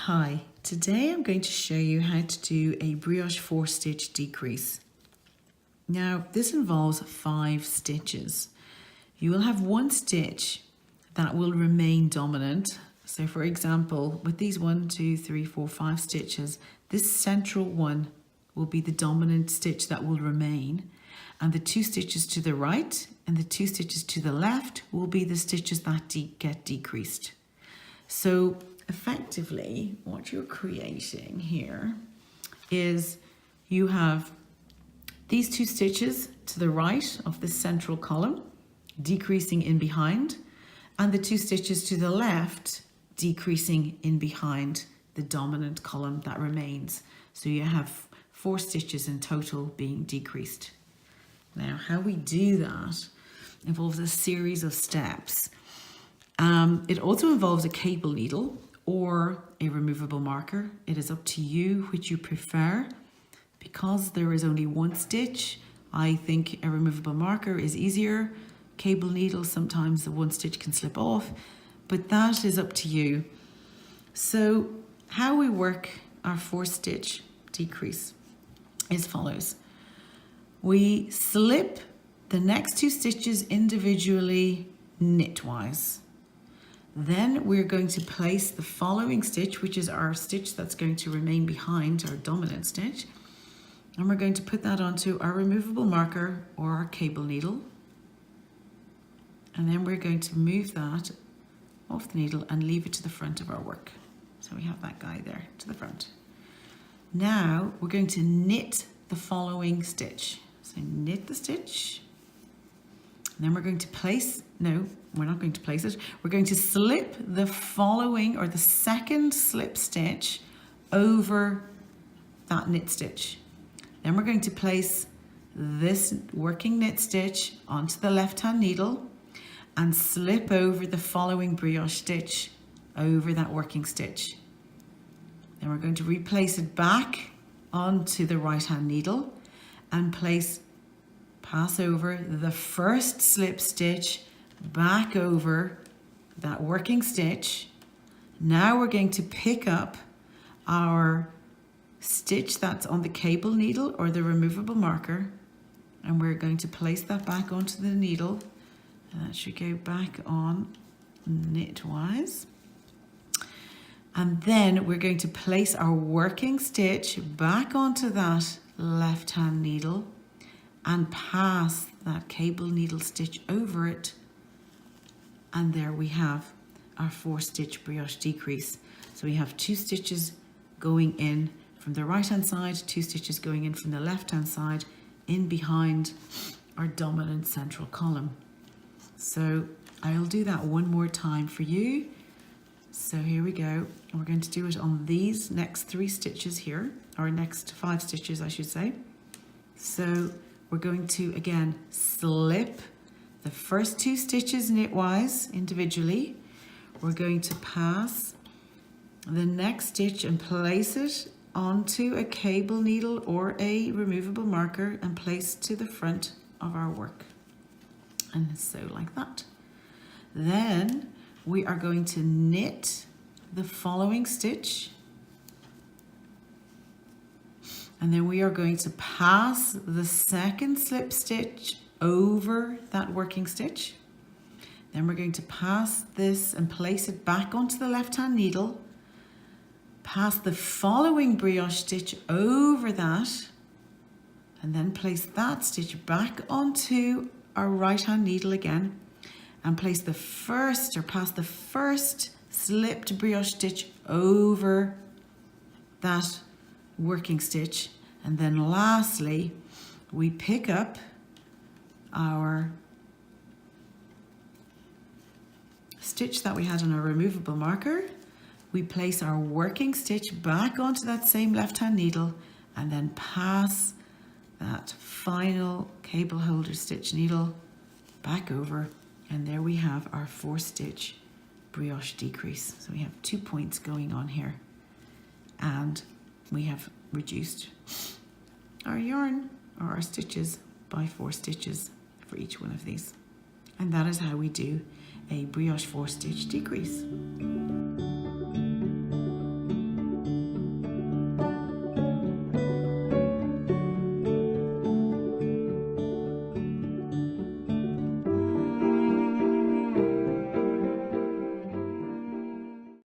Hi, today I'm going to show you how to do a brioche 4-stitch decrease. Now this involves 5 stitches. You will have one stitch that will remain dominant. So for example, with these 1, 2, 3, 4, 5 stitches, this central one will be the dominant stitch that will remain, and the 2 stitches to the right and the 2 stitches to the left will be the stitches that get decreased. So effectively, what you're creating here is you have these 2 stitches to the right of this central column decreasing in behind, and the 2 stitches to the left decreasing in behind the dominant column that remains. So you have 4 stitches in total being decreased. Now, how we do that involves a series of steps. It also involves a cable needle or a removable marker. It is up to you which you prefer. Because there is only one stitch, I think a removable marker is easier. Cable needle, sometimes the one stitch can slip off, but that is up to you. So how we work our 4-stitch decrease is follows. We slip the next 2 stitches individually knitwise. Then we're going to place the following stitch, which is our stitch that's going to remain behind our dominant stitch, and we're going to put that onto our removable marker or our cable needle, and then we're going to move that off the needle and leave it to the front of our work. So we have that guy there to the front. Now we're going to knit the following stitch. So knit the stitch, and then we're going to place, no, we're not going to place it. We're going to slip the following or the second slip stitch over that knit stitch. Then we're going to place this working knit stitch onto the left-hand needle and slip over the following brioche stitch over that working stitch. Then we're going to replace it back onto the right-hand needle and pass over the first slip stitch back over that working stitch. Now we're going to pick up our stitch that's on the cable needle or the removable marker, and we're going to place that back onto the needle, and that should go back on knitwise. And then we're going to place our working stitch back onto that left-hand needle and pass that cable needle stitch over it, and there we have our 4-stitch brioche decrease. So we have 2 stitches going in from the right-hand side, 2 stitches going in from the left-hand side, in behind our dominant central column. So I'll do that one more time for you. So here we go. We're going to do it on these next 3 stitches here, or next 5 stitches, I should say. So we're going to, again, slip the first 2 stitches knitwise individually. We're going to pass the next stitch and place it onto a cable needle or a removable marker and place to the front of our work. And so like that. Then we are going to knit the following stitch, and then we are going to pass the second slip stitch over that working stitch. Then we're going to pass this and place it back onto the left-hand needle, pass the following brioche stitch over that, and then place that stitch back onto our right-hand needle again, and place the first, or pass the first slipped brioche stitch over that working stitch. And then lastly, we pick up our stitch that we had on our removable marker. We place our working stitch back onto that same left-hand needle and then pass that final cable holder stitch needle back over, and there we have our 4-stitch brioche decrease. So we have 2 points going on here, and we have reduced our yarn or our stitches by 4 stitches for each one of these. And that is how we do a brioche 4-stitch decrease.